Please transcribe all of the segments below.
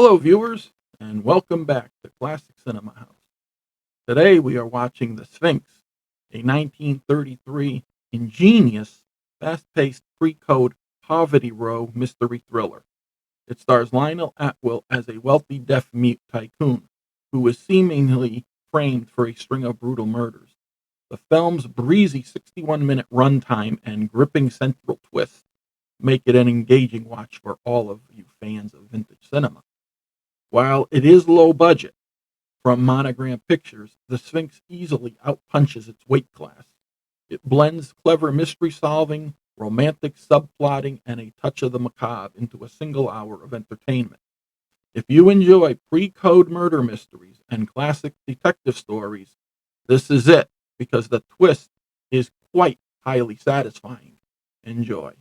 Hello, viewers, and welcome back to Classic Cinema House. Today we are watching The Sphinx, a 1933 ingenious, fast-paced pre-code poverty row mystery thriller. It stars Lionel Atwill as a wealthy deaf-mute tycoon who is seemingly framed for a string of brutal murders. The film's breezy 61-minute runtime and gripping central twist make it an engaging watch for all of you fans of vintage cinema. While it is low budget, from Monogram Pictures, The Sphinx easily outpunches its weight class. It blends clever mystery solving, romantic subplotting, and a touch of the macabre into a single hour of entertainment. If you enjoy pre-code murder mysteries and classic detective stories, this is it, because the twist is quite highly satisfying. Enjoy.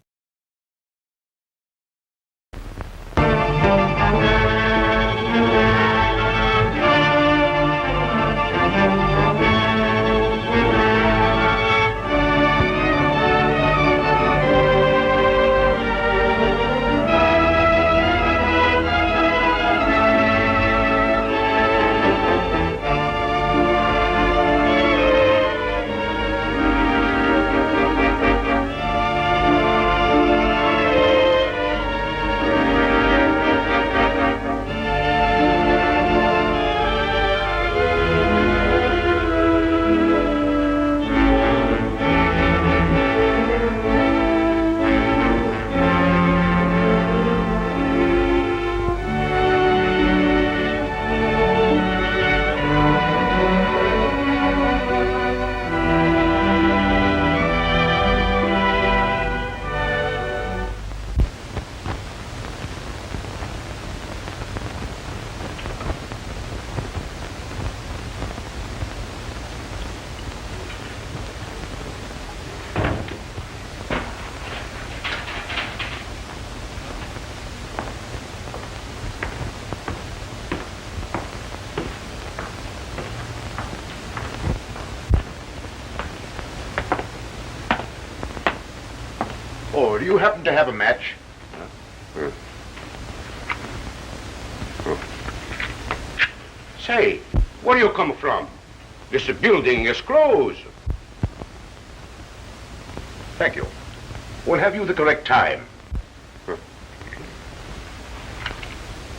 Oh, do you happen to have a match? Say, where do you come from? This building is closed. Thank you. We'll have you the correct time.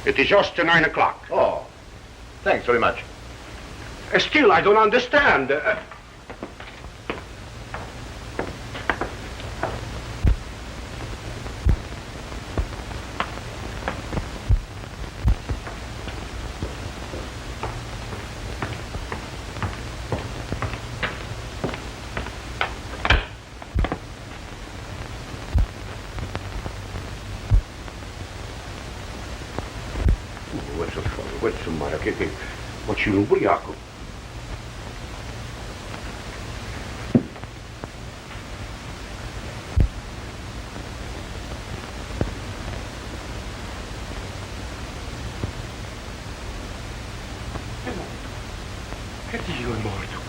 It is just 9 o'clock. Oh, thanks very much. Still, I don't understand. What ci ubriaco. Che Dio è morto?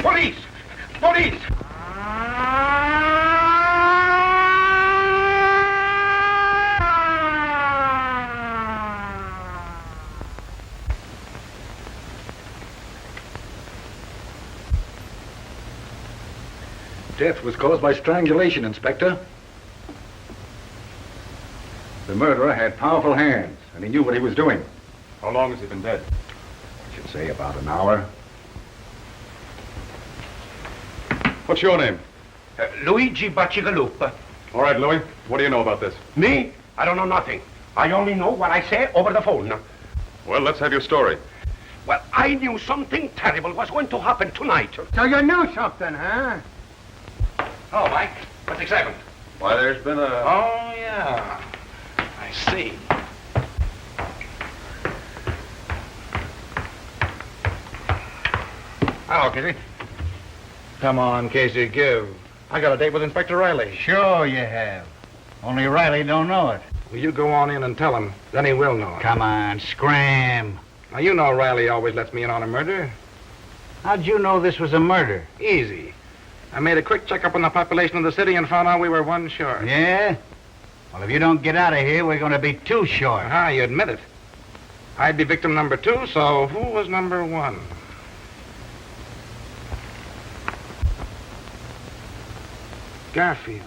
Police! Police! Death was caused by strangulation, Inspector. The murderer had powerful hands, and he knew what he was doing. How long has he been dead? I should say about an hour. What's your name? Luigi Bacigalup. All right, Louis. What do you know about this? Me? I don't know nothing. I only know what I say over the phone. Well, let's have your story. Well, I knew something terrible was going to happen tonight. So you knew something, huh? Oh, Mike, what's excitement? Why, there's been a... Oh, yeah. I see. Hello, Kitty. Come on, Casey, give. I got a date with Inspector Riley. Sure you have. Only Riley don't know it. Well, you go on in and tell him. Then he will know. Come on, scram. Now, you know Riley always lets me in on a murder. How'd you know this was a murder? Easy. I made a quick checkup on the population of the city and found out we were one short. Yeah? Well, if you don't get out of here, we're going to be two short. Ah, you admit it. I'd be victim number 2, so who was number 1? Garfield.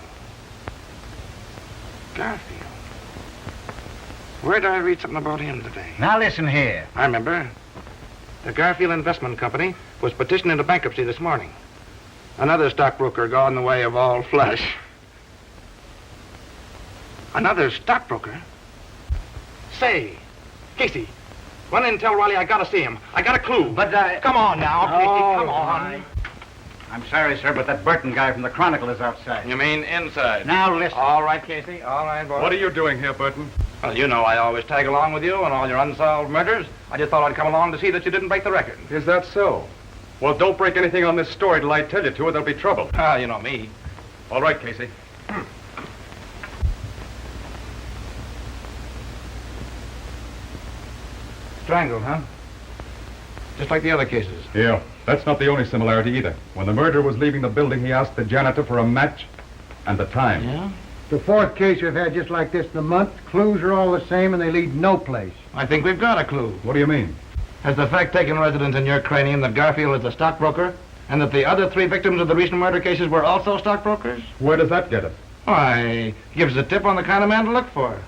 Garfield. Where did I read something about him today? Now listen here. I remember. The Garfield Investment Company was petitioned into bankruptcy this morning. Another stockbroker got in the way of all flesh. Another stockbroker? Say, Casey, run in and tell Riley I gotta see him. I got a clue. But Come on now, Casey, come on. Right. I'm sorry, sir, but that Burton guy from the Chronicle is outside. You mean inside? Now listen. All right, Casey. All right, boy. What are you doing here, Burton? Well, you know I always tag along with you on all your unsolved murders. I just thought I'd come along to see that you didn't break the record. Is that so? Well, don't break anything on this story till I tell you to, or there'll be trouble. Ah, you know me. All right, Casey. Strangled, huh? Just like the other cases. Yeah, that's not the only similarity either. When the murderer was leaving the building, he asked the janitor for a match and the time. Yeah? The fourth case we've had just like this in a month. Clues are all the same and they lead no place. I think we've got a clue. What do you mean? Has the fact taken residence in your cranium that Garfield is a stockbroker and that the other 3 victims of the recent murder cases were also stockbrokers? Where does that get us? Why, gives a tip on the kind of man to look for.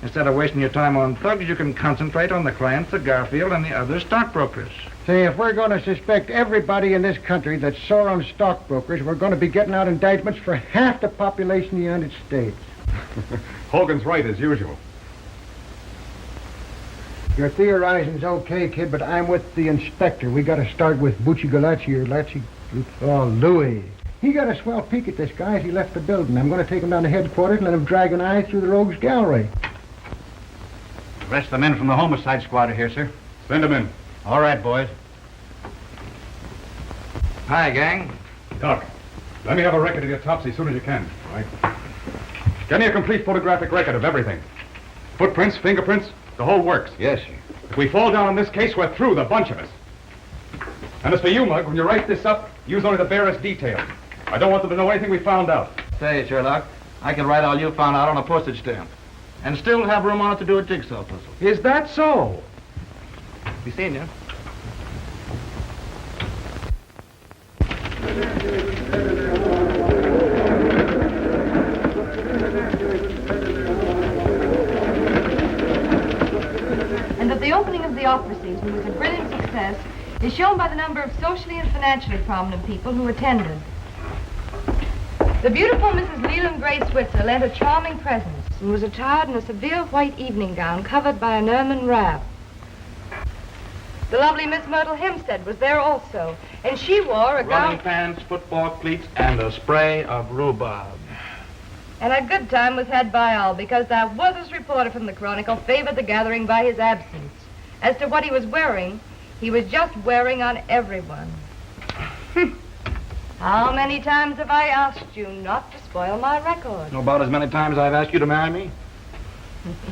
Instead of wasting your time on thugs, you can concentrate on the clients of Garfield and the other stockbrokers. Say, if we're going to suspect everybody in this country that's sore on stockbrokers, we're going to be getting out indictments for half the population of the United States. Hogan's right, as usual. Your theorizing's okay, kid, but I'm with the inspector. We got to start with Bucci Galacci or Louis. He got a swell peek at this guy as he left the building. I'm going to take him down to headquarters and let him drag an eye through the rogues gallery. The rest of the men from the homicide squad are here, sir. Send him in. All right, boys. Hi, gang. Doc, let me have a record of the autopsy as soon as you can. All right. Get me a complete photographic record of everything. Footprints, fingerprints, the whole works. Yes, sir. If we fall down on this case, we're through, the bunch of us. And as for you, Mug, when you write this up, use only the barest details. I don't want them to know anything we found out. Say, Sherlock, I can write all you found out on a postage stamp and still have room on it to do a jigsaw puzzle. Is that so? Be seeing you. And that the opening of the opera season was a brilliant success is shown by the number of socially and financially prominent people who attended. The beautiful Mrs. Leland Gray Switzer lent a charming presence and was attired in a severe white evening gown covered by an ermine wrap. The lovely Miss Myrtle Hempstead was there also, and she wore a Running gown pants, football cleats, and a spray of rhubarb. and a good time was had by all because that worthless reporter from the Chronicle favored the gathering by his absence. As to what he was wearing, he was just wearing on everyone. How many times have I asked you not to spoil my record? About as many times I've asked you to marry me.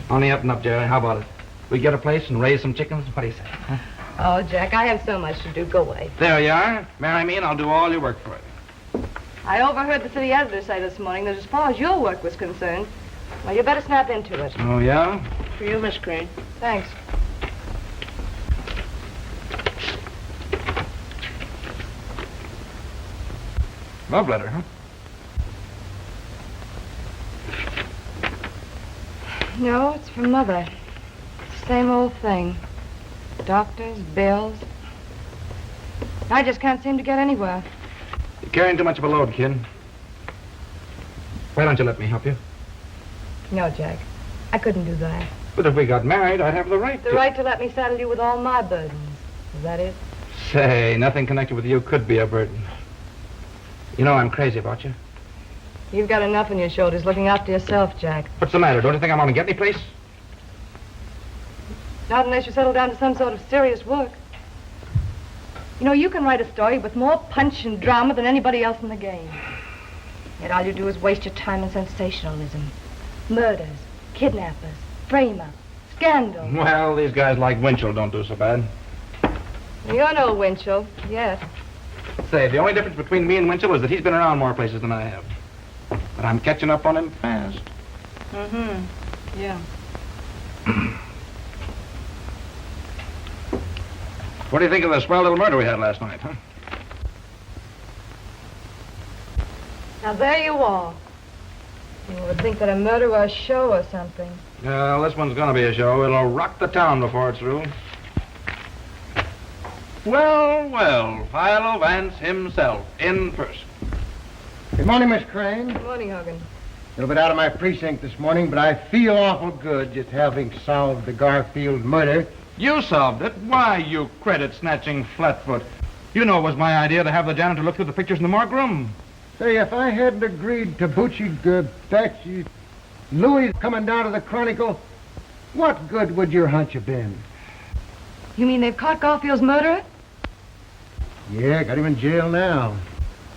Only up and up, Jerry. How about it? We get a place and raise some chickens? What do you say? Huh? Oh, Jack, I have so much to do. Go away. There you are. Marry me and I'll do all your work for you. I overheard the city editor say this morning that as far as your work was concerned, well, you better snap into it. Oh, yeah? For you, Miss Crane. Thanks. Love letter, huh? No, it's from Mother. Same old thing. Doctors, bills. I just can't seem to get anywhere. You're carrying too much of a load, kid. Why don't you let me help you? No, Jack. I couldn't do that. But if we got married, I'd have the right The right to let me saddle you with all my burdens. Is that it? Say, nothing connected with you could be a burden. You know I'm crazy about you. You've got enough on your shoulders looking after yourself, Jack. What's the matter? Don't you think I'm going to get any place? Not unless you settle down to some sort of serious work. You know, you can write a story with more punch and drama than anybody else in the game. Yet all you do is waste your time in sensationalism. Murders, kidnappers, frame-up, scandal. Well, these guys like Winchell don't do so bad. You're no Winchell, yet. Say, the only difference between me and Winchell is that he's been around more places than I have. But I'm catching up on him fast. Mm-hmm. Yeah. What do you think of the swell little murder we had last night, huh? Now there you are. You would think that a murder was a show or something. Well, this one's gonna be a show. It'll rock the town before it's through. Well, well, Philo Vance himself in person. Good morning, Miss Crane. Good morning, Hogan. A little bit out of my precinct this morning, but I feel awful good just having solved the Garfield murder. You solved it? Why, you credit-snatching flatfoot. You know it was my idea to have the janitor look through the pictures in the morgue room. Say, if I hadn't agreed to Betsy, Louis coming down to the Chronicle, what good would your hunch have been? You mean they've caught Garfield's murderer? Yeah, got him in jail now.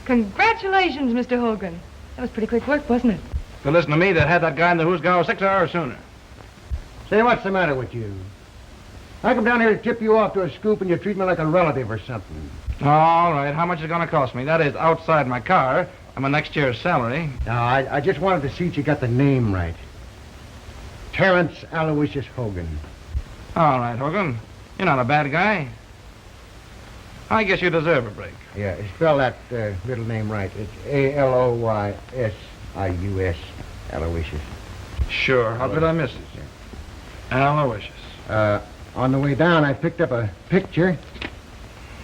Congratulations, Mr. Hogan. That was pretty quick work, wasn't it? So listen to me, that had that guy in the Who's Go 6 hours sooner. Say, what's the matter with you? I come down here to tip you off to a scoop and you treat me like a relative or something. All right, how much is it going to cost me? That is outside my car and my next year's salary. No, I just wanted to see that you got the name right. Terrence Aloysius Hogan. All right, Hogan. You're not a bad guy. I guess you deserve a break. Yeah, spell that middle name right. It's Aloysius, Aloysius. Sure, how could I miss it? Aloysius. On the way down, I picked up a picture.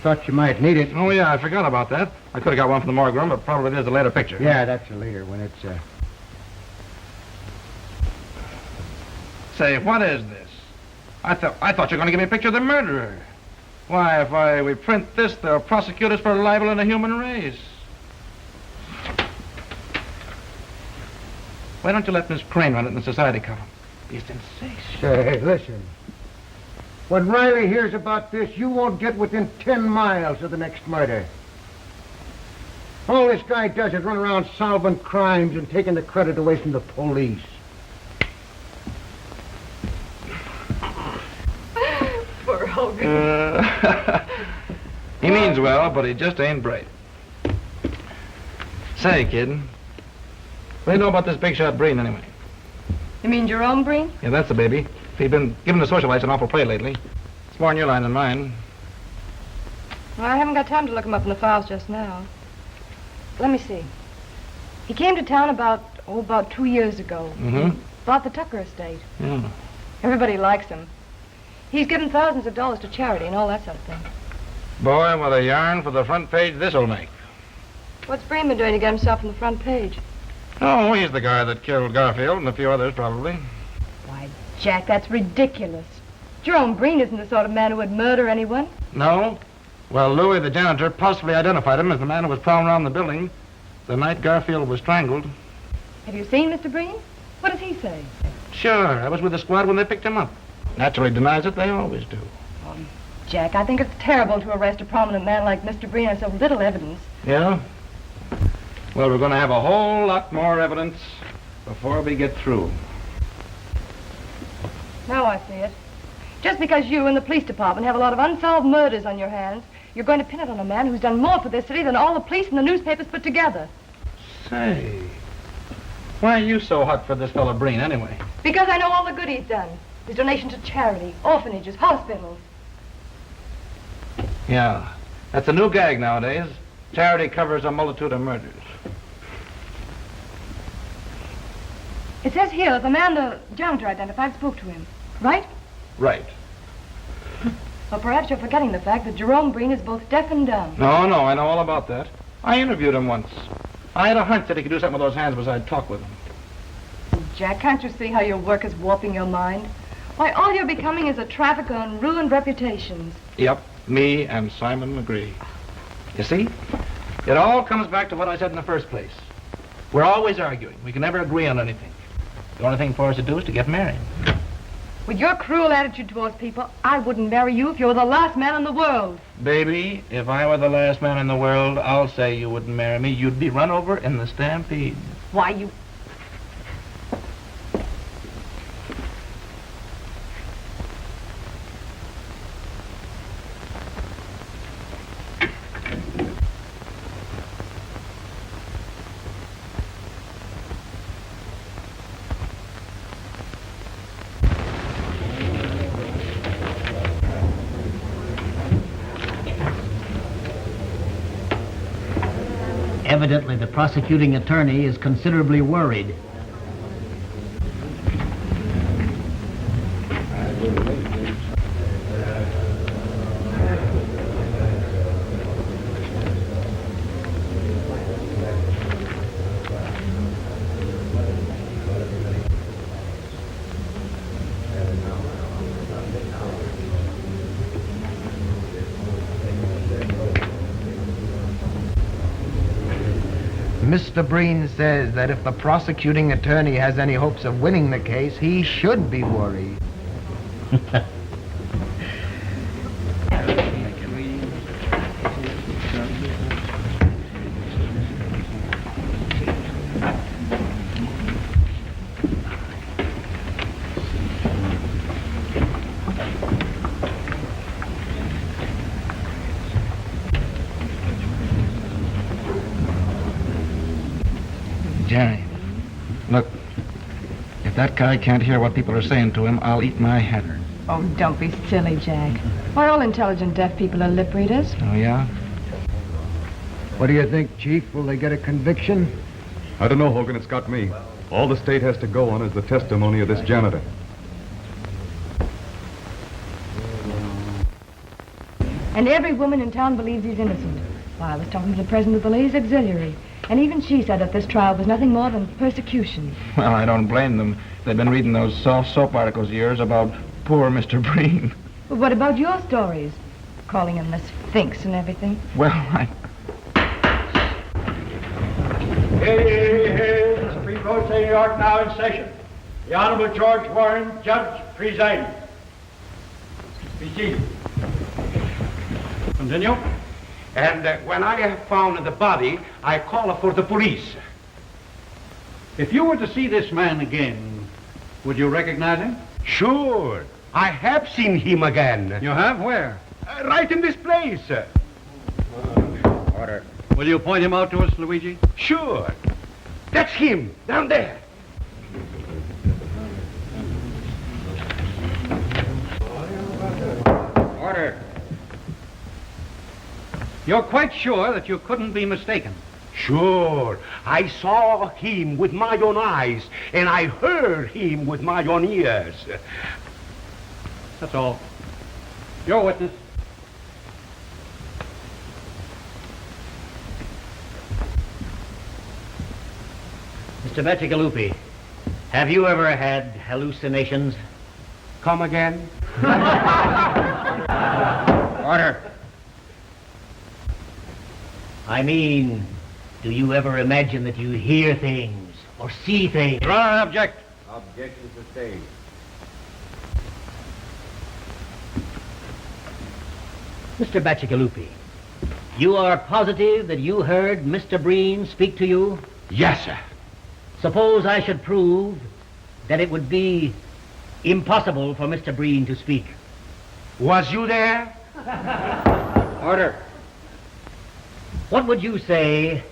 Thought you might need it. Oh, yeah, I forgot about that. I could have got one from the morgue room, but probably there's a later picture. Yeah, that's a later one. It's, Say, what is this? I thought you were going to give me a picture of the murderer. Why, if we print this, they'll prosecute us for libel in the human race. Why don't you let Miss Crane run it in the society column? Be sensational. Say, listen. When Riley hears about this, you won't get within 10 miles of the next murder. All this guy does is run around solving crimes and taking the credit away from the police. Poor Hogan. He means well, but he just ain't bright. Say, kid, what do you know about this big shot Breen, anyway? You mean Jerome Breen? Yeah, that's the baby. He's been giving the socialites an awful play lately. It's more in your line than mine. Well, I haven't got time to look him up in the files just now. Let me see. He came to town about 2 years ago. Mm-hmm. Bought the Tucker estate. Yeah. Everybody likes him. He's given thousands of dollars to charity and all that sort of thing. Boy, what a yarn for the front page this'll make. What's Breen been doing to get himself on the front page? Oh, he's the guy that killed Garfield and a few others, probably. Why, Jack, that's ridiculous. Jerome Breen isn't the sort of man who would murder anyone. No? Well, Louis, the janitor, possibly identified him as the man who was prowling around the building the night Garfield was strangled. Have you seen Mr. Breen? What does he say? Sure, I was with the squad when they picked him up. Naturally denies it, they always do. Oh, Jack, I think it's terrible to arrest a prominent man like Mr. Breen on so little evidence. Yeah? Well, we're going to have a whole lot more evidence before we get through. Now I see it. Just because you and the police department have a lot of unsolved murders on your hands, you're going to pin it on a man who's done more for this city than all the police and the newspapers put together. Say, why are you so hot for this fellow Breen, anyway? Because I know all the good he's done. His donation to charity, orphanages, hospitals. Yeah, that's a new gag nowadays. Charity covers a multitude of murders. It says here that the man the janitor identified spoke to him, right? Right. Well, perhaps you're forgetting the fact that Jerome Breen is both deaf and dumb. No, I know all about that. I interviewed him once. I had a hunch that he could do something with those hands besides talk with them. Jack, can't you see how your work is warping your mind? Why, all you're becoming is a trafficker in ruined reputations. Yep, me and Simon McGree. You see? It all comes back to what I said in the first place. We're always arguing. We can never agree on anything. The only thing for us to do is to get married. With your cruel attitude towards people, I wouldn't marry you if you were the last man in the world. Baby, if I were the last man in the world, I'll say you wouldn't marry me. You'd be run over in the stampede. Why, you... Evidently, the prosecuting attorney is considerably worried. Mr. Breen says that if the prosecuting attorney has any hopes of winning the case, he should be worried. Jerry, look, if that guy can't hear what people are saying to him, I'll eat my header. Oh, don't be silly, Jack. Why, all intelligent deaf people are lip readers. Oh, yeah? What do you think, Chief? Will they get a conviction? I don't know, Hogan. It's got me. All the state has to go on is the testimony of this janitor. And every woman in town believes he's innocent. Why, I was talking to the president of the Ladies' Auxiliary, and even she said that this trial was nothing more than persecution. Well, I don't blame them. They've been reading those soft soap articles of yours about poor Mr. Breen. But what about your stories? Calling him the Sphinx and everything. Well, I... Hey, the Supreme Court of New York now in session. The Honorable George Warren, Judge, presiding. Be seated. Continue. And when I have found the body, I call for the police. If you were to see this man again, would you recognize him? Sure. I have seen him again. You have? Where? Right in this place. Order. Will you point him out to us, Luigi? Sure. That's him, down there. Order. You're quite sure that you couldn't be mistaken? Sure. I saw him with my own eyes, and I heard him with my own ears. That's all. Your witness. Mr. Bacigalupi, have you ever had hallucinations? Come again? Order. I mean, do you ever imagine that you hear things or see things? Your Honor, I object. Objection sustained. Mr. Bacigalupi, you are positive that you heard Mr. Breen speak to you? Yes, sir. Suppose I should prove that it would be impossible for Mr. Breen to speak. Was you there? Order. What would you say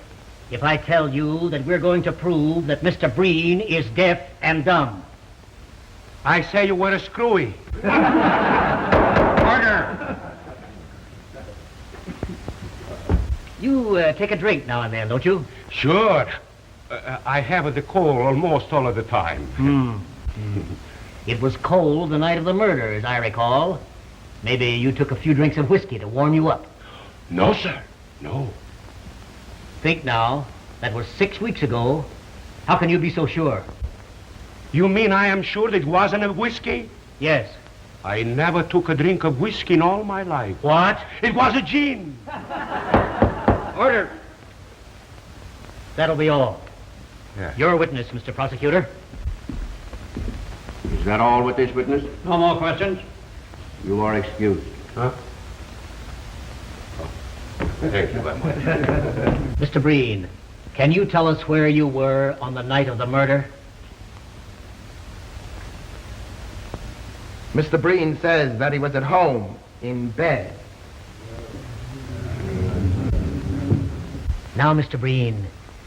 if I tell you that we're going to prove that Mr. Breen is deaf and dumb? I say you were a screwy. Order. You take a drink now and then, don't you? Sure. I have the cold almost all of the time. It was cold the night of the murder, as I recall. Maybe you took a few drinks of whiskey to warm you up. No, sir. No. Think now, that was 6 weeks ago. How can you be so sure? You mean I am sure that it wasn't a whiskey? Yes. I never took a drink of whiskey in all my life. What? It was a gin. Order. That'll be all. Yeah. Your witness, Mr. Prosecutor. Is that all with this witness? No more questions. You are excused. Huh? Thank you very much. Mr. Breen, can you tell us where you were on the night of the murder? Mr. Breen says that he was at home, in bed. Now, Mr. Breen,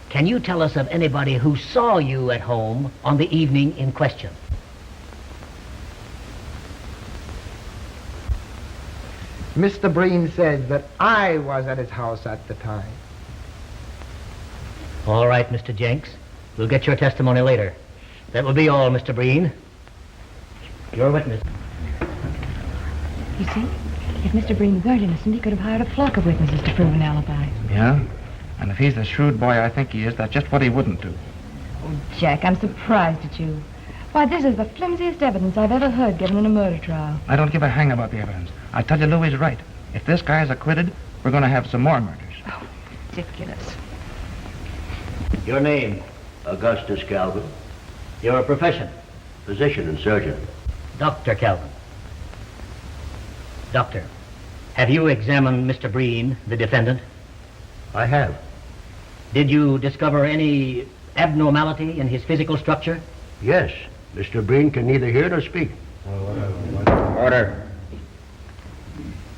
can you tell us of anybody who saw you at home on the evening in question? Mr. Breen says that I was at his house at the time. All right, Mr. Jenks. We'll get your testimony later. That will be all, Mr. Breen. Your witness. You see, if Mr. Breen weren't innocent, he could have hired a flock of witnesses to prove an alibi. Yeah? And if he's the shrewd boy I think he is, that's just what he wouldn't do. Oh, Jack, I'm surprised at you. Why, this is the flimsiest evidence I've ever heard given in a murder trial. I don't give a hang about the evidence. I tell you, Louie's right. If this guy's acquitted, we're going to have some more murders. Oh, ridiculous. Your name? Augustus Calvin, Your profession? physician and surgeon. Dr. Calvin. Doctor, have you examined Mr. Breen, the defendant? I have. Did you discover any abnormality in his physical structure? Yes, Mr. Breen can neither hear nor speak. Order.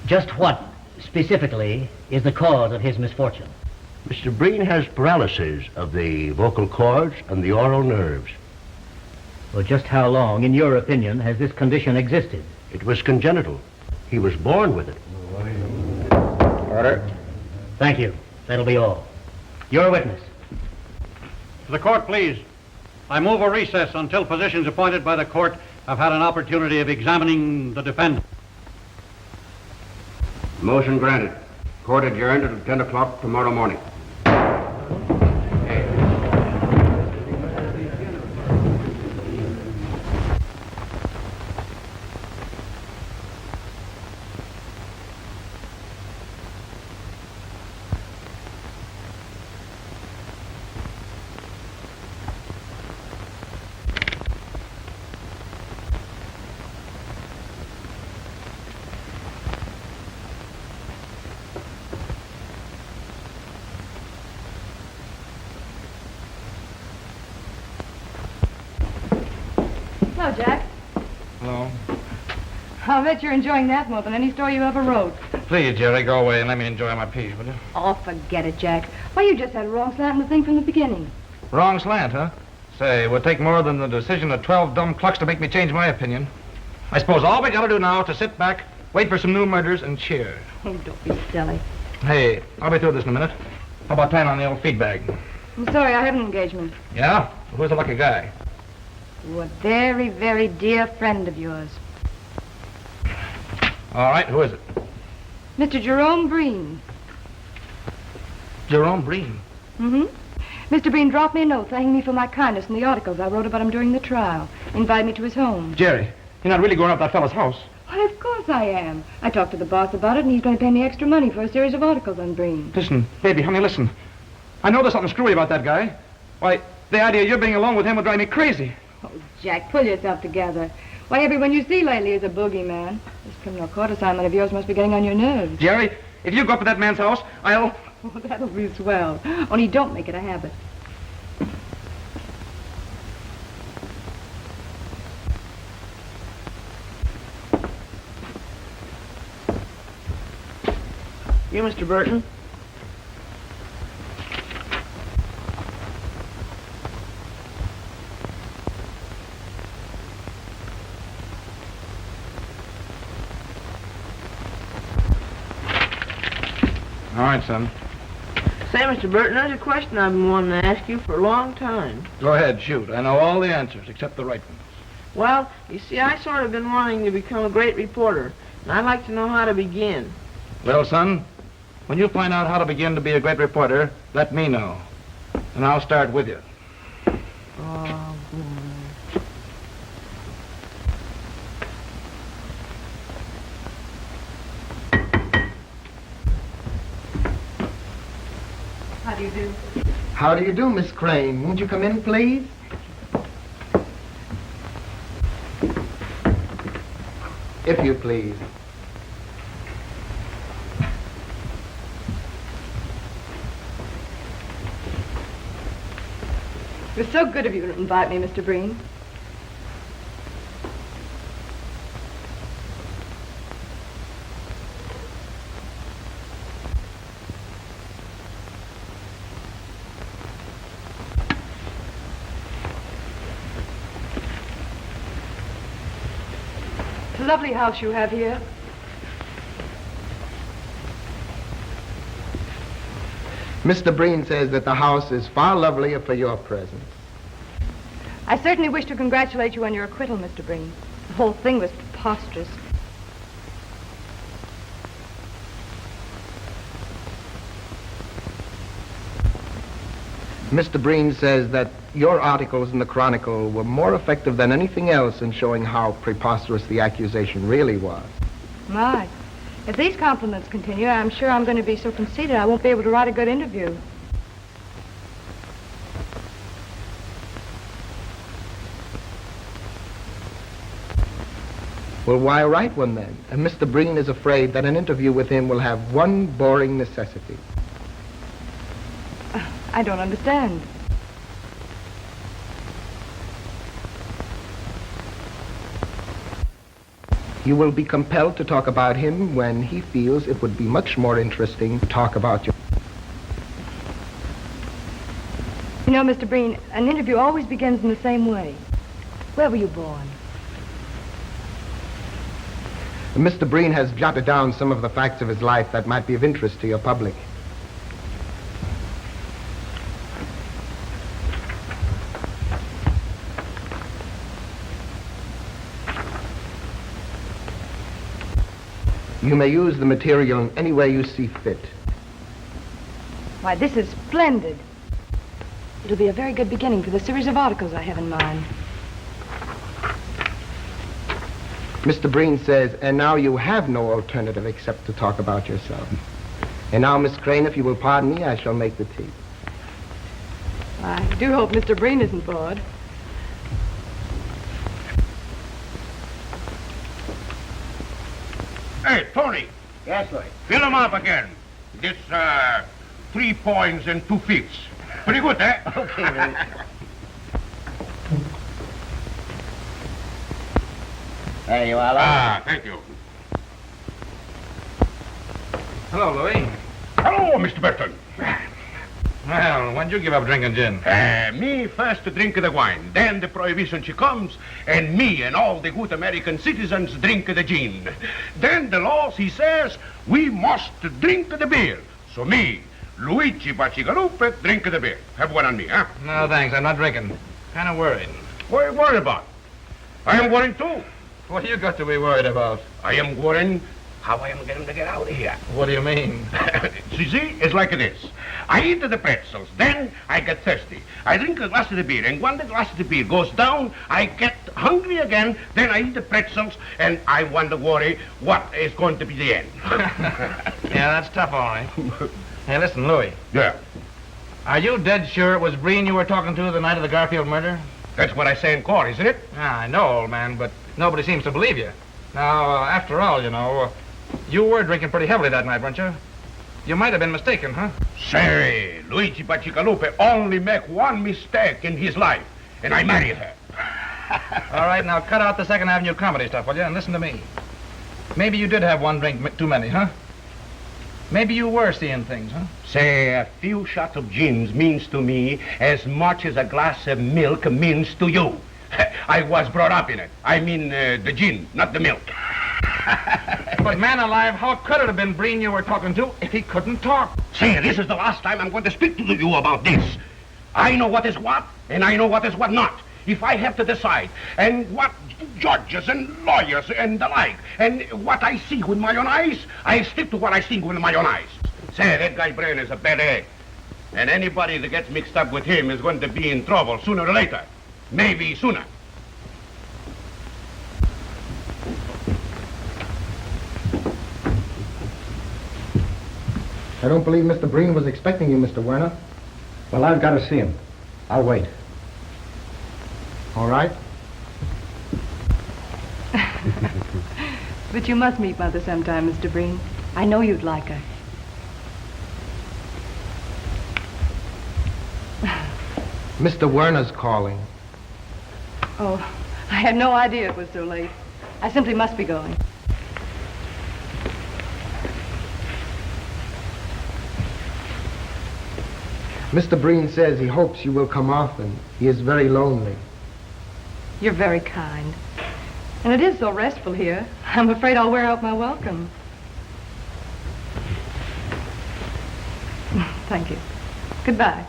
Just what, specifically, is the cause of his misfortune? Mr. Breen has paralysis of the vocal cords and the oral nerves. Well, just how long, in your opinion, has this condition existed? It was congenital. He was born with it. Order. Thank you. That'll be all. Your witness. To the court, please. I move a recess until physicians appointed by the court have had an opportunity of examining the defendant. Motion granted. Court adjourned at 10 o'clock tomorrow morning. Hello, Jack. Hello. I'll bet you're enjoying that more than any story you ever wrote. Please, Jerry, go away and let me enjoy my piece, will you? Oh, forget it, Jack. Why, you just had a wrong slant in the thing from the beginning. Wrong slant, huh? Say, it would take more than the decision of 12 dumb clucks to make me change my opinion. I suppose all we gotta do now is to sit back, wait for some new murders, and cheer. Oh, don't be silly. Hey, I'll be through this in a minute. How about tying on the old feed bag? I'm sorry, I have an engagement. Yeah? Well, who's the lucky guy? Oh, a very, very dear friend of yours. All right, who is it? Mr. Jerome Breen. Jerome Breen. Mm-hmm. Mr. Breen dropped me a note thanking me for my kindness in the articles I wrote about him during the trial. Invited me to his home. Jerry, you're not really going up that fellow's house. Why, of course I am. I talked to the boss about it, and he's going to pay me extra money for a series of articles on Breen. Listen, baby, honey, listen. I know there's something screwy about that guy. Why, the idea of you being alone with him would drive me crazy. Oh, Jack, pull yourself together. Why, everyone you see lately is a boogeyman. This criminal court assignment of yours must be getting on your nerves. Jerry, if you go up to that man's house, I'll... Oh, that'll be swell. Only don't make it a habit. You, Mr. Burton? All right, son. Say, Mr. Burton, there's a question I've been wanting to ask you for a long time. Go ahead, shoot. I know all the answers except the right ones. Well, you see, I sort of been wanting to become a great reporter, and I'd like to know how to begin. Well, son, when you find out how to begin to be a great reporter, let me know. And I'll start with you. Oh, boy. How do you do? How do you do, Miss Crane? Won't you come in, please? If you please. It was so good of you to invite me, Mr. Breen. It's a lovely house you have here. Mr. Breen says that the house is far lovelier for your presence. I certainly wish to congratulate you on your acquittal, Mr. Breen. The whole thing was preposterous. Mr. Breen says that your articles in the Chronicle were more effective than anything else in showing how preposterous the accusation really was. My. If these compliments continue, I'm sure I'm going to be so conceited I won't be able to write a good interview. Well, why write one then? And Mr. Breen is afraid that an interview with him will have one boring necessity. I don't understand. You will be compelled to talk about him when he feels it would be much more interesting to talk about you. You know, Mr. Breen, an interview always begins in the same way. Where were you born? Mr. Breen has jotted down some of the facts of his life that might be of interest to your public. You may use the material in any way you see fit. Why, this is splendid. It'll be a very good beginning for the series of articles I have in mind. Mr. Breen says, and now you have no alternative except to talk about yourself. And now, Miss Crane, if you will pardon me, I shall make the tea. I do hope Mr. Breen isn't bored. Hey, Tony. Yes, Lloyd. Fill him up again. This, 3 points and 2/5. Pretty good, eh? Okay, Lloyd. There you are, Lloyd. Ah, thank you. Hello, Louis. Hello, Mr. Burton. Well, when'd you give up drinking gin? Me first drink the wine, then the prohibition she comes, and me and all the good American citizens drink the gin. Then the law, he says, we must drink the beer. So me, Luigi Bacigalupe, drink the beer. Have one on me, huh? No, thanks. I'm not drinking. Kind of worried. What are you worried about? I am worried too. What do you got to be worried about? I am worrying how I am going to get out of here. What do you mean? See, it's like this. I eat the pretzels, then I get thirsty. I drink a glass of the beer, and when the glass of the beer goes down, I get hungry again, then I eat the pretzels, and I wonder, worry, what is going to be the end. Yeah, that's tough, all right. Hey, listen, Louis. Yeah, Are you dead sure it was Breen you were talking to the night of the Garfield murder? that's what I say in court, isn't it? Yeah, I know, old man, but nobody seems to believe you. Now, after all, you know, you were drinking pretty heavily that night, weren't you? You might have been mistaken, huh? Say, Luigi Bacigalupe only make one mistake in his life, and I married her. All right, now cut out the Second Avenue comedy stuff, will you, and listen to me. Maybe you did have one drink too many, huh? Maybe you were seeing things, huh? Say, a few shots of gins means to me as much as a glass of milk means to you. I was brought up in it. I mean, the gin, not the milk. But man alive, how could it have been Breen you were talking to if he couldn't talk? Say, this is the last time I'm going to speak to you about this. I know what is what, and I know what is what not. If I have to decide, and what judges and lawyers and the like, and what I see with my own eyes, I stick to what I see with my own eyes. Say, that guy Breen is a bad egg. And anybody that gets mixed up with him is going to be in trouble sooner or later. Maybe sooner. I don't believe Mr. Breen was expecting you, Mr. Werner. Well, I've got to see him. I'll wait. All right. But you must meet Mother sometime, Mr. Breen. I know you'd like her. Mr. Werner's calling. Oh, I had no idea it was so late. I simply must be going. Mr. Breen says he hopes you will come often. He is very lonely. You're very kind. And it is so restful here. I'm afraid I'll wear out my welcome. Thank you. Goodbye.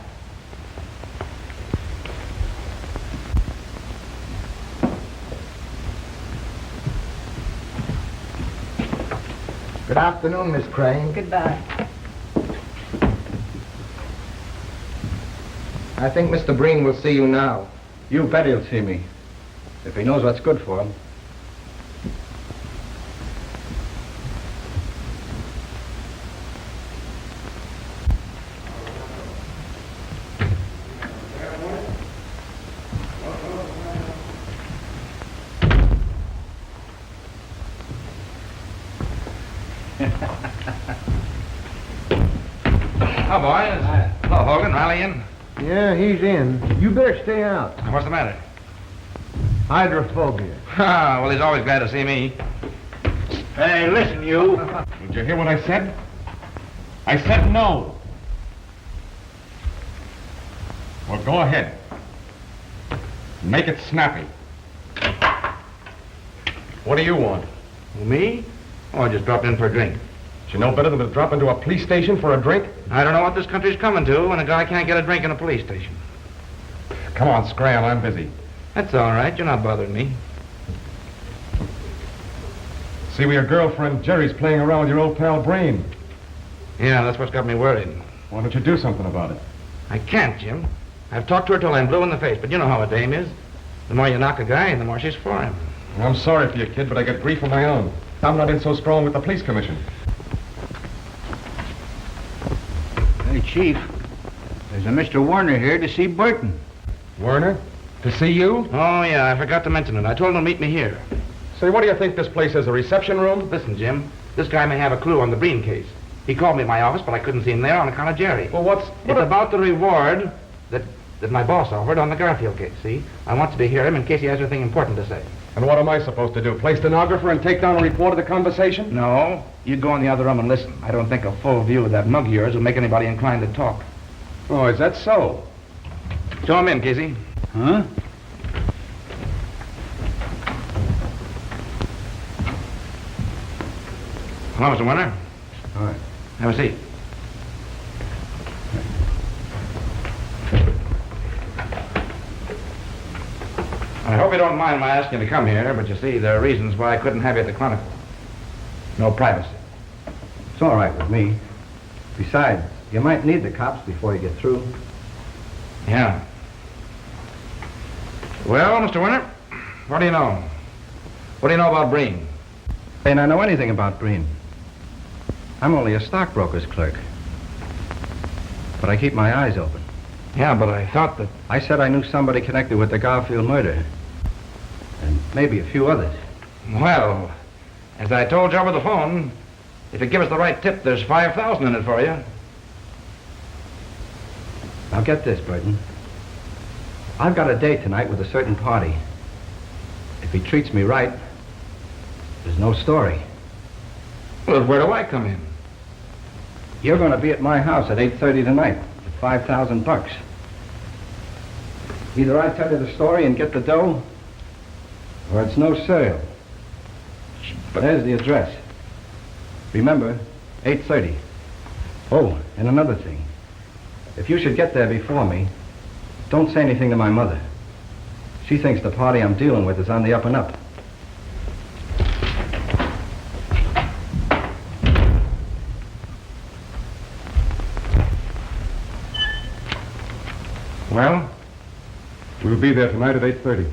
Good afternoon, Miss Crane. Goodbye. I think Mr. Breen will see you now. You bet he'll see me. If he knows what's good for him. Oh, boys. Hello, Hogan. Rallying. Yeah, he's in. You better stay out. What's the matter? Hydrophobia. Ah, well, he's always glad to see me. Hey, listen, you. Did you hear what I said? I said no. Well, go ahead. Make it snappy. What do you want? Me? Oh, I just dropped in for a drink. You know better than to drop into a police station for a drink? I don't know what this country's coming to when a guy can't get a drink in a police station. Come on, Scram, I'm busy. That's all right. You're not bothering me. See, your girlfriend Jerry's playing around with your old pal Breen. Yeah, that's what's got me worried. Why don't you do something about it? I can't, Jim. I've talked to her till I'm blue in the face, but you know how a dame is. The more you knock a guy, the more she's for him. I'm sorry for you, kid, but I got grief of my own. I'm not in so strong with the police commission. Hey, Chief. There's a Mr. Warner here to see Burton. Werner? To see you? Oh, yeah, I forgot to mention it. I told him to meet me here. Say, what do you think this place is, a reception room? Listen, Jim, this guy may have a clue on the Breen case. He called me at my office, but I couldn't see him there on account of Jerry. Well, It's about the reward that my boss offered on the Garfield case, see? I want you to hear him in case he has anything important to say. And what am I supposed to do? Play stenographer and take down a report of the conversation? No, you go in the other room and listen. I don't think a full view of that mug of yours will make anybody inclined to talk. Oh, is that so? Show him in, Casey. Huh? Hello, Mr. Warner. All right. Have a seat. I hope you don't mind my asking you to come here, but you see, there are reasons why I couldn't have you at the Chronicle. No privacy. It's all right with me. Besides, you might need the cops before you get through. Yeah. Well, Mr. Warner, what do you know? What do you know about Breen? Ain't I know anything about Breen. I'm only a stockbroker's clerk. But I keep my eyes open. Yeah, but I thought that... I said I knew somebody connected with the Garfield murder. And maybe a few others. Well, as I told you over the phone, if you give us the right tip, there's $5,000 in it for you. Now get this, Burton. I've got a date tonight with a certain party. If he treats me right, there's no story. Well, where do I come in? You're going to be at my house at 8:30 tonight for $5,000. Either I tell you the story and get the dough, or it's no sale. But there's the address. Remember, 8:30. Oh, and another thing. If you should get there before me, don't say anything to my mother. She thinks the party I'm dealing with is on the up and up. Well, we'll be there tonight at 8:30.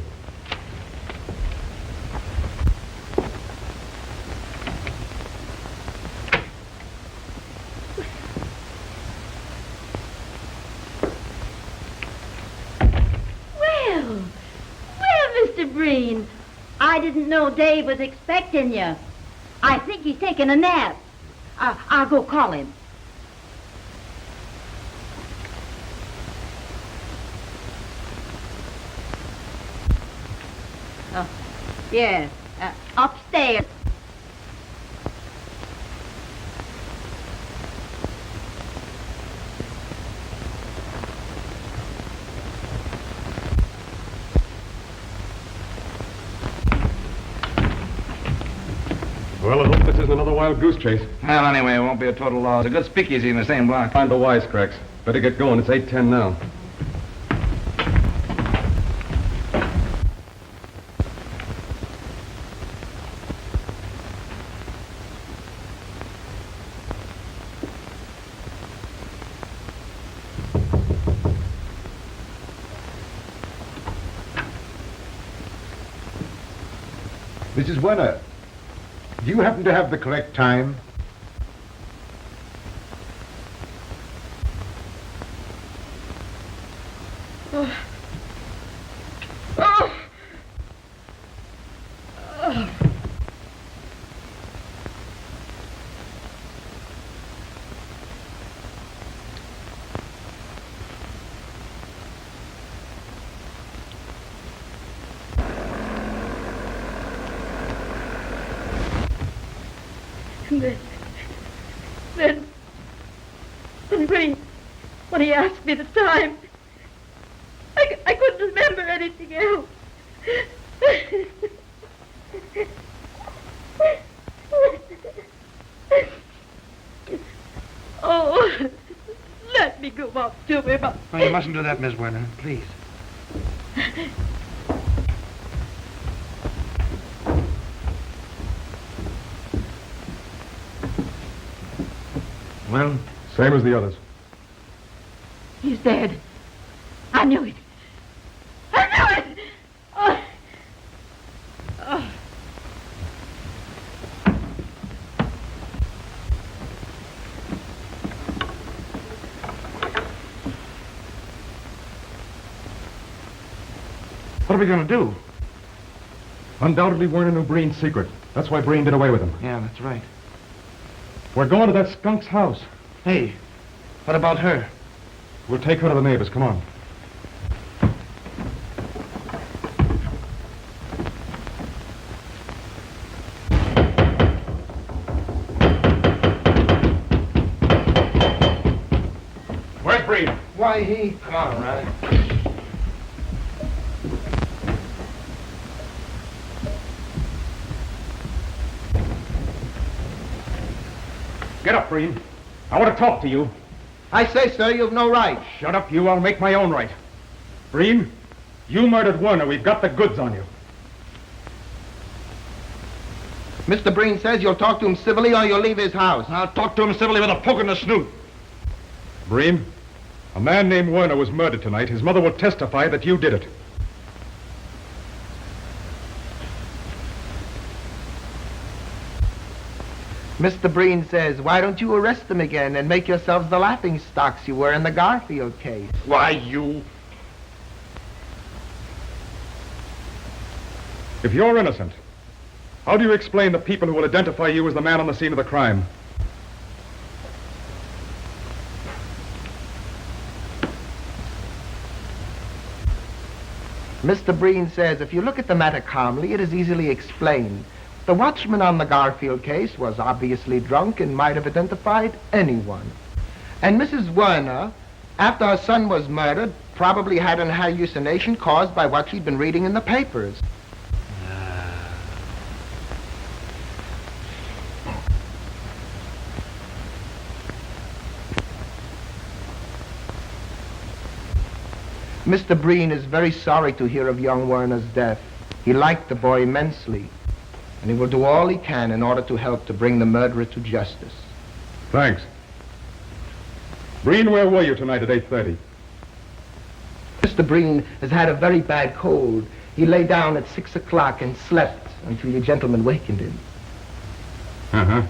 Well, Mr. Breen, I didn't know Dave was expecting you. I think he's taking a nap. I'll go call him. Oh, yes, upstairs. Well, I hope this isn't another wild goose chase. Well, anyway, it won't be a total loss. A good speakeasy in the same block. Find the wisecracks. Better get going. It's 8:10 now. Mrs. Werner, do you happen to have the correct time? Then when he asked me the time, I couldn't remember anything else. Oh, let me go up to him. Oh, you mustn't do that, Miss Werner, please. Well? Same as the others. He's dead. I knew it. I knew it! Oh. Oh. What are we going to do? Undoubtedly Werner knew Breen's secret. That's why Breen did away with him. Yeah, that's right. We're going to that skunk's house. Hey, what about her? We'll take her to the neighbors. Come on. Where's Breen? Why, he... Come on, Riley. Get up, Breen. I want to talk to you. I say, sir, you've no right. Shut up, you. I'll make my own right. Breen, you murdered Werner. We've got the goods on you. Mr. Breen says you'll talk to him civilly or you'll leave his house. I'll talk to him civilly with a poke in the snoot. Breen, a man named Werner was murdered tonight. His mother will testify that you did it. Mr. Breen says, why don't you arrest them again and make yourselves the laughing stocks you were in the Garfield case? Why, you... If you're innocent, how do you explain the people who will identify you as the man on the scene of the crime? Mr. Breen says, if you look at the matter calmly, it is easily explained. The watchman on the Garfield case was obviously drunk and might have identified anyone. And Mrs. Werner, after her son was murdered, probably had an hallucination caused by what she'd been reading in the papers. Mr. Breen is very sorry to hear of young Werner's death. He liked the boy immensely, and he will do all he can in order to help to bring the murderer to justice. Thanks. Breen, where were you tonight at 8:30? Mr. Breen has had a very bad cold. He lay down at 6 o'clock and slept until you gentlemen wakened him. Uh-huh.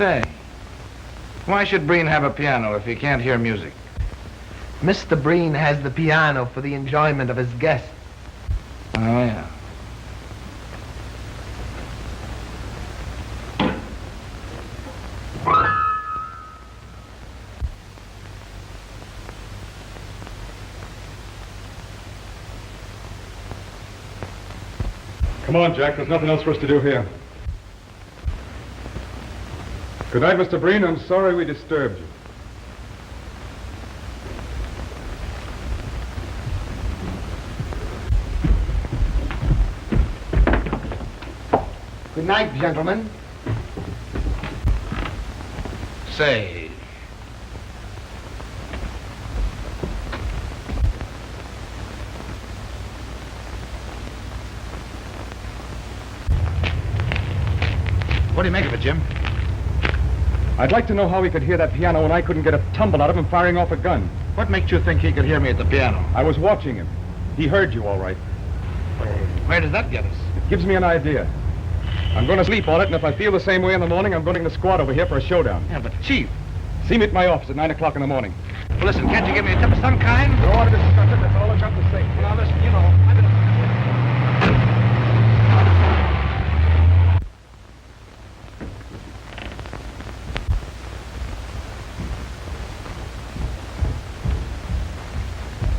Say, why should Breen have a piano if he can't hear music? Mr. Breen has the piano for the enjoyment of his guests. Oh, yeah. Come on, Jack. There's nothing else for us to do here. Good night, Mr. Breen. I'm sorry we disturbed you. Good night, gentlemen. Say, what do you make of it, Jim? I'd like to know how he could hear that piano when I couldn't get a tumble out of him firing off a gun. What makes you think he could hear me at the piano? I was watching him. He heard you all right. Where does that get us? It gives me an idea. I'm going to sleep on it, and if I feel the same way in the morning, I'm going to bring the squad over here for a showdown. Yeah, but Chief. See me at my office at 9 o'clock in the morning. Well, listen, can't you give me a tip of some kind? Go on to discuss it. That's all I've got to say. Well, now, listen, you know, I've been...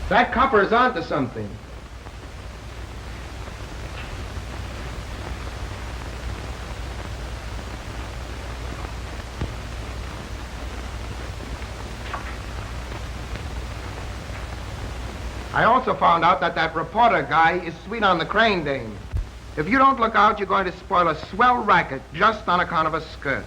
That copper is onto something. I also found out that reporter guy is sweet on the crane dame. If you don't look out, you're going to spoil a swell racket just on account of a skirt.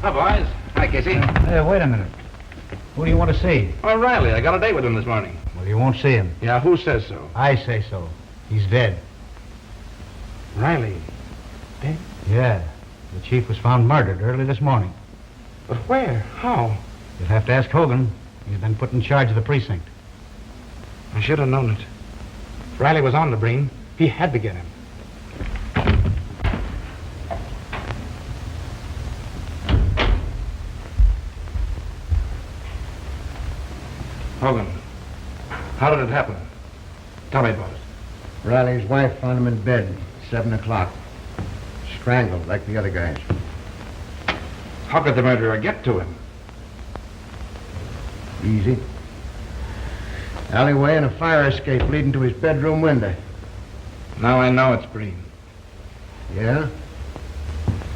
Hi, boys. Hi, Casey. Wait a minute. Who do you want to see? Oh, Riley. I got a date with him this morning. Well, you won't see him. Yeah, who says so? I say so. He's dead. Riley. Dead? Yeah. The chief was found murdered early this morning. But where? How? You'll have to ask Hogan. He's been put in charge of the precinct. I should have known it. If Riley was on to Breen, he had to get him. Hogan, how did it happen? Tell me about it. Riley's wife found him in bed, 7 o'clock. Strangled like the other guys. How could the murderer get to him? Easy. Alleyway and a fire escape leading to his bedroom window. Now I know it's Breen. Yeah?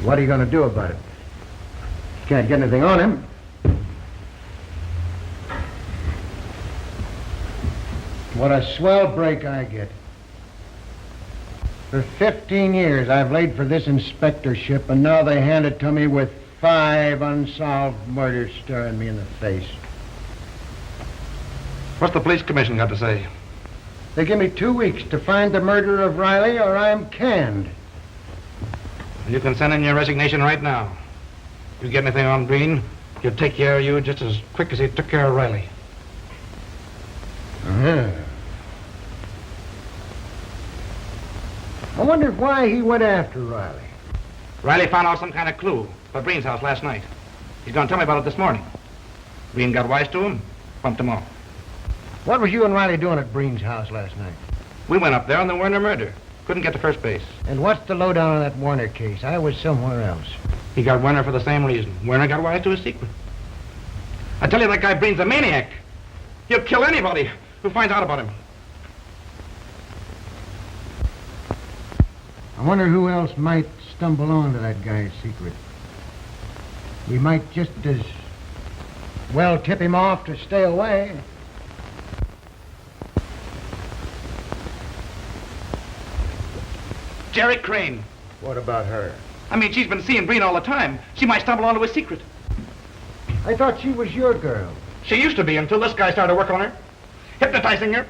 What are you going to do about it? Can't get anything on him. What a swell break I get. For 15 years I've laid for this inspectorship, and now they hand it to me with 5 unsolved murders staring me in the face. What's the police commission got to say? They give me 2 weeks to find the murderer of Riley, or I'm canned. You can send in your resignation right now. You get anything on Breen, he'll take care of you just as quick as he took care of Riley. Uh-huh. I wonder why he went after Riley. Riley found out some kind of clue at Breen's house last night. He's going to tell me about it this morning. Breen got wise to him, bumped him off. What was you and Riley doing at Breen's house last night? We went up there on the Werner murder. Couldn't get to first base. And what's the lowdown on that Warner case? I was somewhere else. He got Werner for the same reason. Werner got wise to his secret. I tell you, that guy Breen's a maniac. He'll kill anybody who finds out about him. I wonder who else might stumble onto that guy's secret. We might just as well tip him off to stay away. Jerry Crane. What about her? I mean, she's been seeing Breen all the time. She might stumble onto his secret. I thought she was your girl. She used to be until this guy started working on her. Hypnotizing her.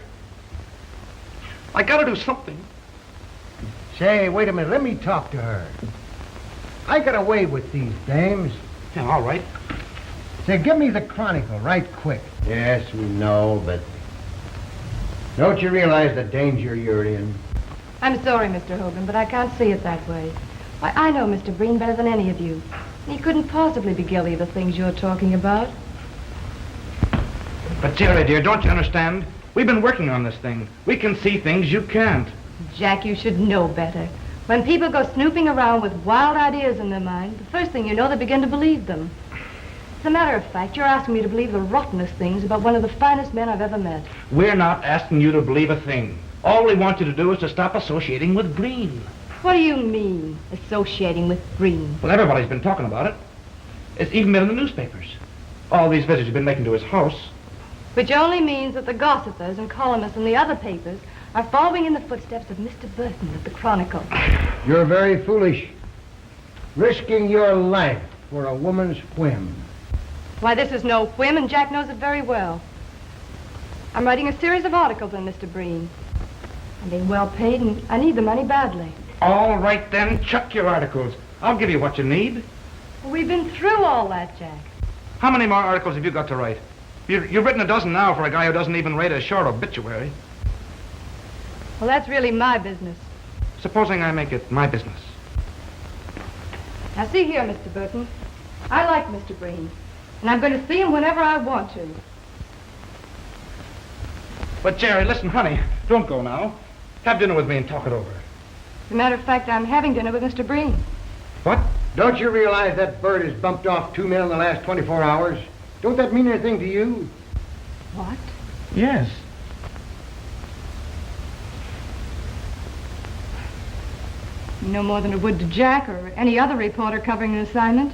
I gotta do something. Say, wait a minute. Let me talk to her. I got away with these dames. Yeah, all right. Say, give me the Chronicle right quick. Yes, we know, but Don't you realize the danger you're in? I'm sorry, Mr. Hogan, but I can't see it that way. Why, I know Mr. Breen better than any of you. And he couldn't possibly be guilty of the things you're talking about. But Jerry, dear, don't you understand? We've been working on this thing. We can see things you can't. Jack, you should know better. When people go snooping around with wild ideas in their mind, the first thing you know, they begin to believe them. As a matter of fact, you're asking me to believe the rottenest things about one of the finest men I've ever met. We're not asking you to believe a thing. All we want you to do is to stop associating with Breen. What do you mean, associating with Breen? Well, everybody's been talking about it. It's even been in the newspapers. All these visits you've been making to his house. Which only means that the gossipers and columnists in the other papers are following in the footsteps of Mr. Burton of the Chronicle. You're very foolish. Risking your life for a woman's whim. Why, this is no whim, and Jack knows it very well. I'm writing a series of articles on Mr. Breen. I'm being well paid, and I need the money badly. All right, then, chuck your articles. I'll give you what you need. We've been through all that, Jack. How many more articles have you got to write? You've written a dozen now for a guy who doesn't even write a short obituary. Well, that's really my business. Supposing I make it my business. Now, see here, Mr. Burton. I like Mr. Breen, and I'm going to see him whenever I want to. But, Jerry, listen, honey, don't go now. Have dinner with me and talk it over. As a matter of fact, I'm having dinner with Mr. Breen. What? Don't you realize that bird has bumped off 2 men in the last 24 hours? Don't that mean anything to you? What? Yes. No more than it would to Jack or any other reporter covering an assignment.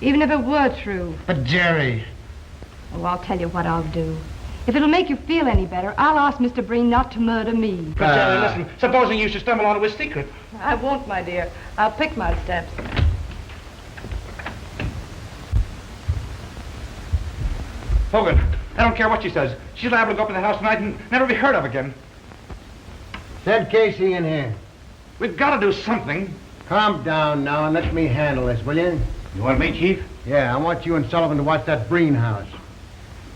Even if it were true. But, Jerry... Oh, I'll tell you what I'll do. If it'll make you feel any better, I'll ask Mr. Breen not to murder me. But, Jerry, listen, supposing you should stumble onto his secret. I won't, my dear. I'll pick my steps. Hogan, I don't care what she says. She's liable to go up in the house tonight and never be heard of again. Send Casey in here. We've got to do something. Calm down now and let me handle this, will you? You want me, Chief? Yeah, I want you and Sullivan to watch that Breen house.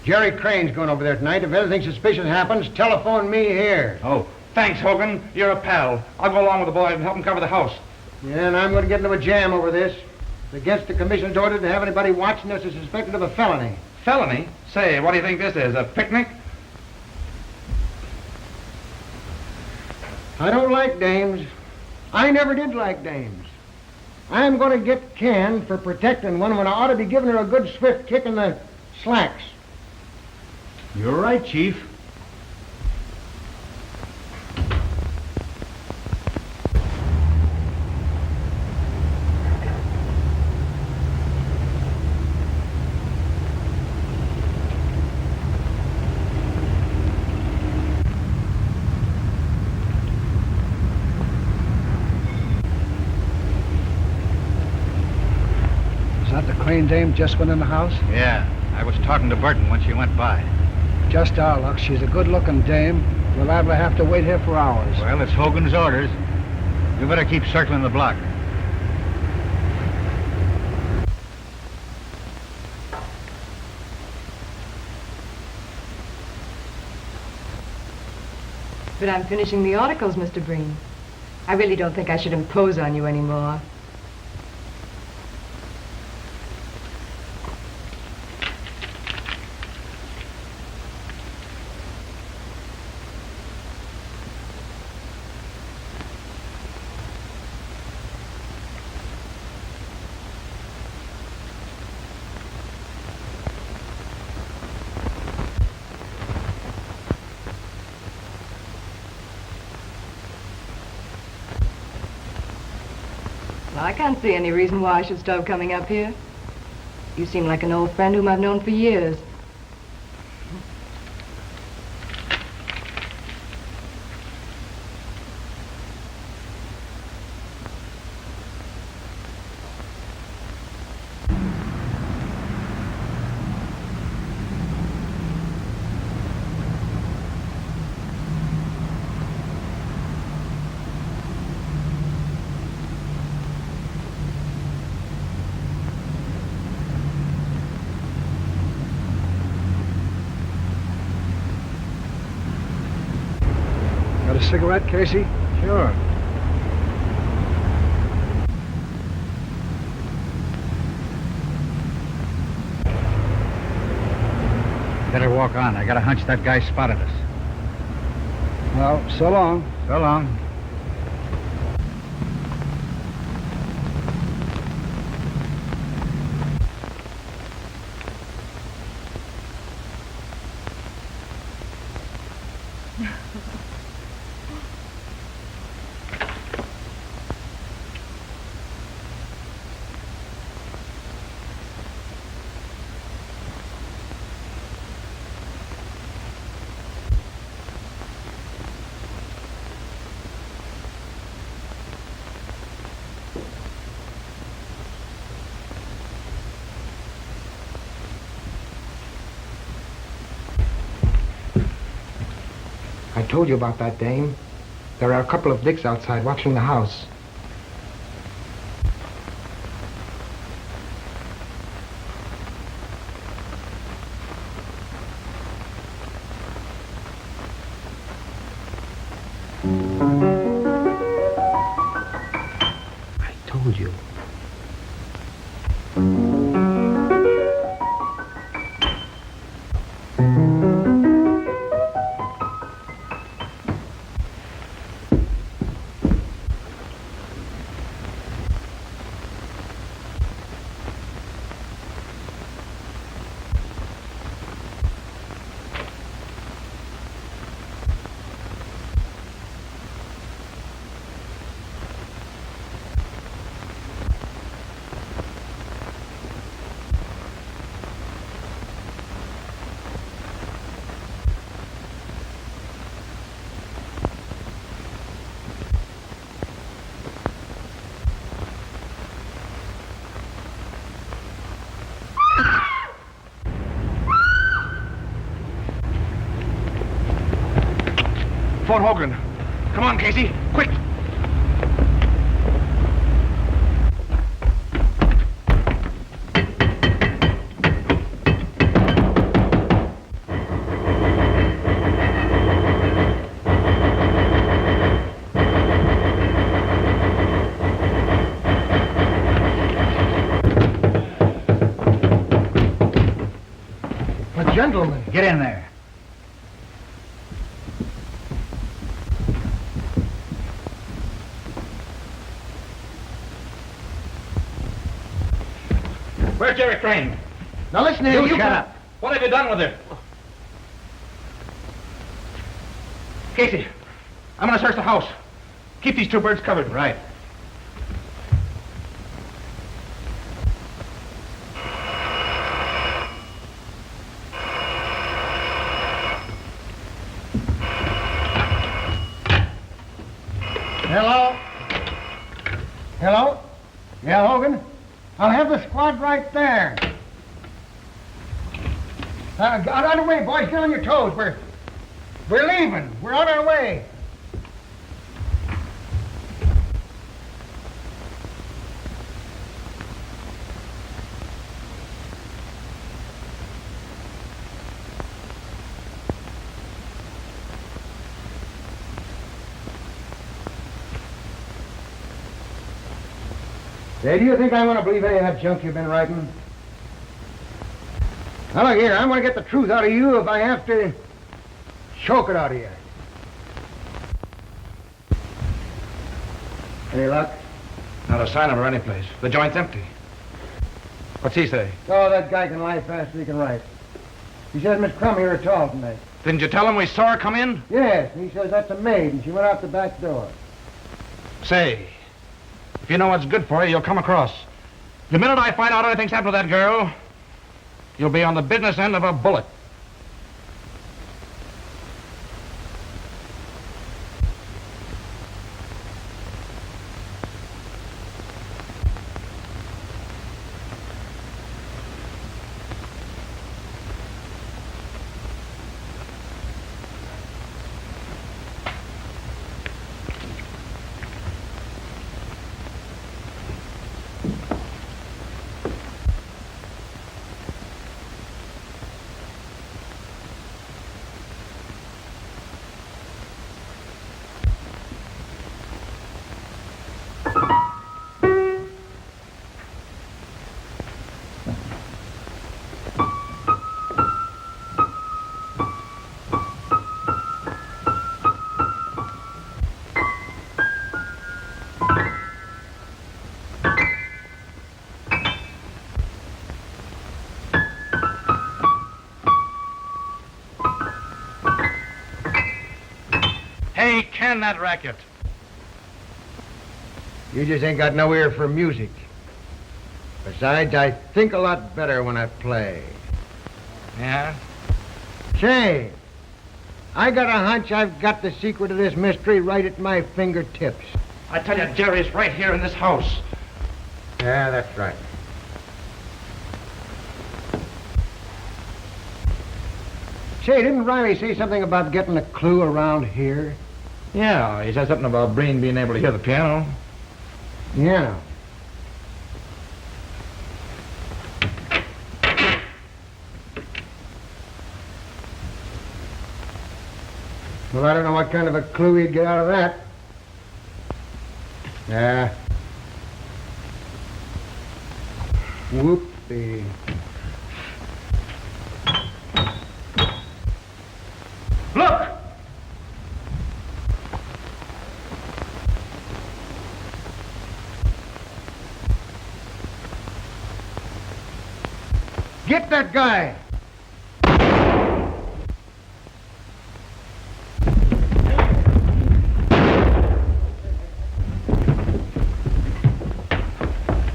Jerry Crane's going over there tonight. If anything suspicious happens, telephone me here. Oh, thanks, Hogan. You're a pal. I'll go along with the boys and help them cover the house. Yeah, and I'm going to get into a jam over this. It's against the commission's order to have anybody watching us is suspected of a felony. Felony? Say, what do you think this is, a picnic? I don't like dames. I never did like dames. I'm going to get canned for protecting one when I ought to be giving her a good swift kick in the slacks. You're right, Chief. Is that the Crane dame just went in the house? Yeah, I was talking to Burton when she went by. Just our luck. She's a good-looking dame. We're liable to have to wait here for hours. Well, it's Hogan's orders. We better keep circling the block. But I'm finishing the articles, Mr. Breen. I really don't think I should impose on you anymore. I can't see any reason why I should stop coming up here. You seem like an old friend whom I've known for years. a cigarette, Casey? Sure. Better walk on. I got a hunch that guy spotted us. Well, so long. So long. I told you about that dame. There are a couple of dicks outside watching the house. I told you. Fort Hogan. Come on, Casey. Quick. A gentleman. Get in there. Where's Jerry Crane? Now listen here, you shut up. What have you done with her? Casey, I'm going to search the house. Keep these two birds covered. Right. Hello? Hello? Yeah, Hogan? I'll have the squad right there. Get on the way, boys. Get on your toes. We're leaving. We're on our way. Say, do you think I want to believe any of that junk you've been writing? Now, look here, I'm going to get the truth out of you if I have to choke it out of you. Any luck? Not a sign of her anyplace. The joint's empty. What's he say? Oh, that guy can lie fast as he can write. He says Miss Crumb here at all tonight. Didn't you tell him we saw her come in? Yes, he says that's a maid, and she went out the back door. Say, if you know what's good for you, you'll come across. The minute I find out anything's happened to that girl, you'll be on the business end of a bullet. Hey, can that racket. You just ain't got no ear for music. Besides, I think a lot better when I play. Yeah? Say, I got a hunch I've got the secret of this mystery right at my fingertips. I tell you, Jerry's right here in this house. Yeah, that's right. Say, didn't Riley say something about getting a clue around here? Yeah, he said something about Breen being able to hear the piano. Yeah. Well, I don't know what kind of a clue he'd get out of that. Yeah. Whoopsie. Look! Get that guy!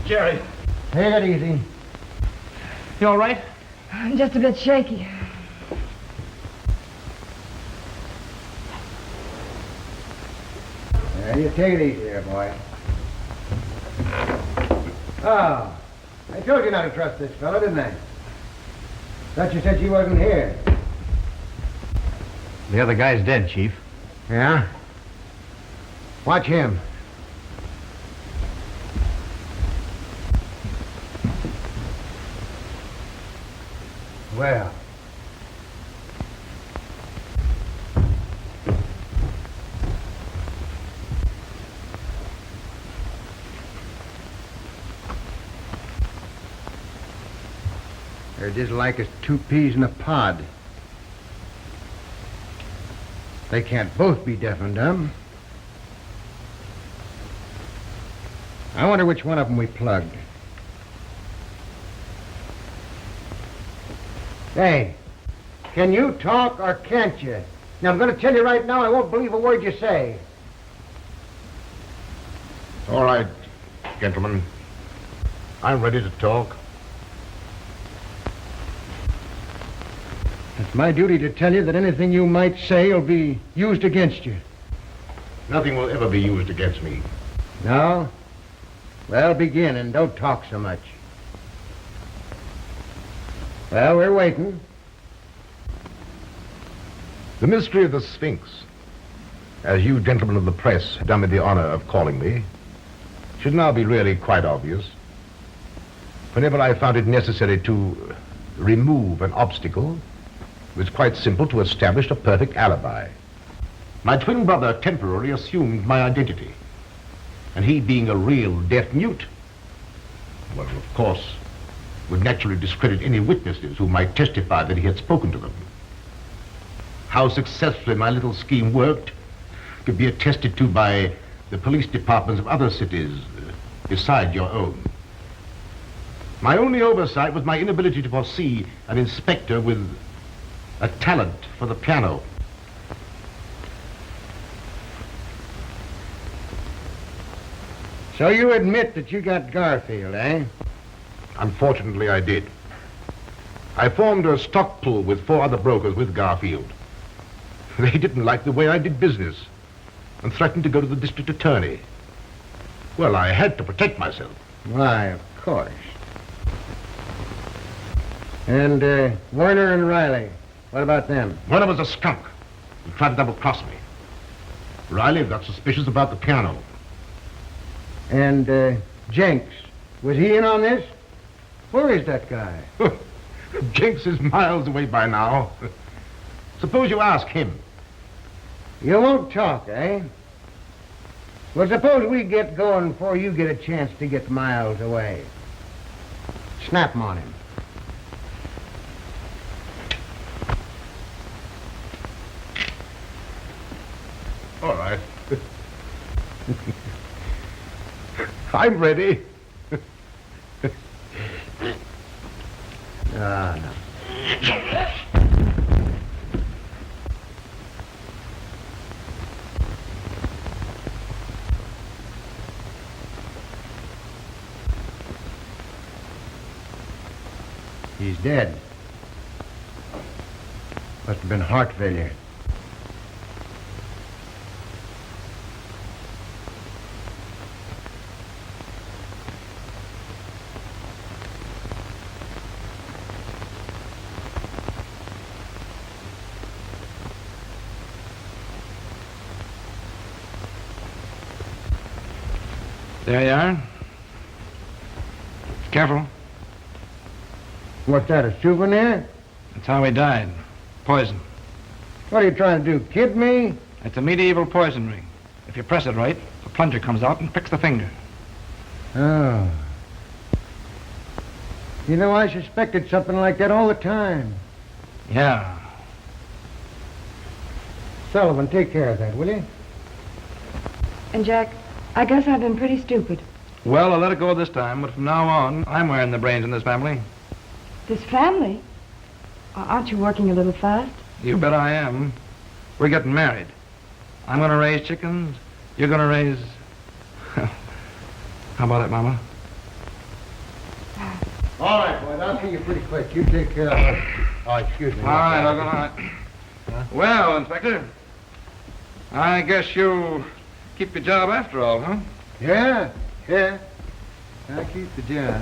Jerry. Take it easy. You all right? I'm just a bit shaky. Yeah, you take it easy there, boy. Oh, I told you not to trust this fellow, didn't I? Thought you said she wasn't here. The other guy's dead, Chief. Yeah? Watch him. Well. They're just like as two peas in a pod. They can't both be deaf and dumb. I wonder which one of them we plugged. Hey, can you talk or can't you? Now, I'm going to tell you right now, I won't believe a word you say. All right, gentlemen. I'm ready to talk. It's my duty to tell you that anything you might say will be used against you. Nothing will ever be used against me. No? Well, begin and don't talk so much. Well, we're waiting. The mystery of the Sphinx, as you gentlemen of the press have done me the honor of calling me, should now be really quite obvious. Whenever I found it necessary to remove an obstacle, it was quite simple to establish a perfect alibi. My twin brother temporarily assumed my identity, and he being a real deaf mute, well, of course, would naturally discredit any witnesses who might testify that he had spoken to them. How successfully my little scheme worked could be attested to by the police departments of other cities beside your own. My only oversight was my inability to foresee an inspector with a talent for the piano. So you admit that you got Garfield, eh? Unfortunately, I did. I formed a stock pool with 4 other brokers with Garfield. They didn't like the way I did business and threatened to go to the district attorney. Well, I had to protect myself. Why, of course. And, Werner and Riley, what about them? One was a skunk who tried to double-cross me. Riley got suspicious about the piano. And, Jenks, was he in on this? Where is that guy? Jenks is miles away by now. Suppose you ask him. You won't talk, eh? Well, suppose we get going before you get a chance to get miles away. Snap 'em on him. All right. I'm ready. No. She's dead. Must have been heart failure. There you are. Careful. What's that, a souvenir? That's how he died. Poison. What are you trying to do, kid me? It's a medieval poison ring. If you press it right, the plunger comes out and pricks the finger. Oh. You know, I suspected something like that all the time. Yeah. Sullivan, take care of that, will you? And Jack, I guess I've been pretty stupid. Well, I'll let it go this time, but from now on, I'm wearing the brains in this family. This family? Aren't you working a little fast? You bet I am. We're getting married. I'm gonna raise chickens. You're gonna raise... How about it, Mama? All right, boys, I'll see you pretty quick. You take care of it. Oh, excuse me. All right, I'll go on. Huh? Well, Inspector, I guess you keep your job after all, huh? Yeah. I keep the job.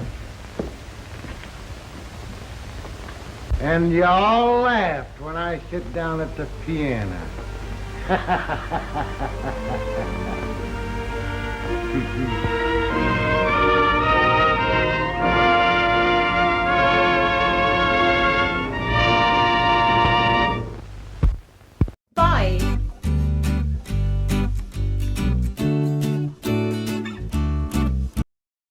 And you all laughed when I sit down at the piano.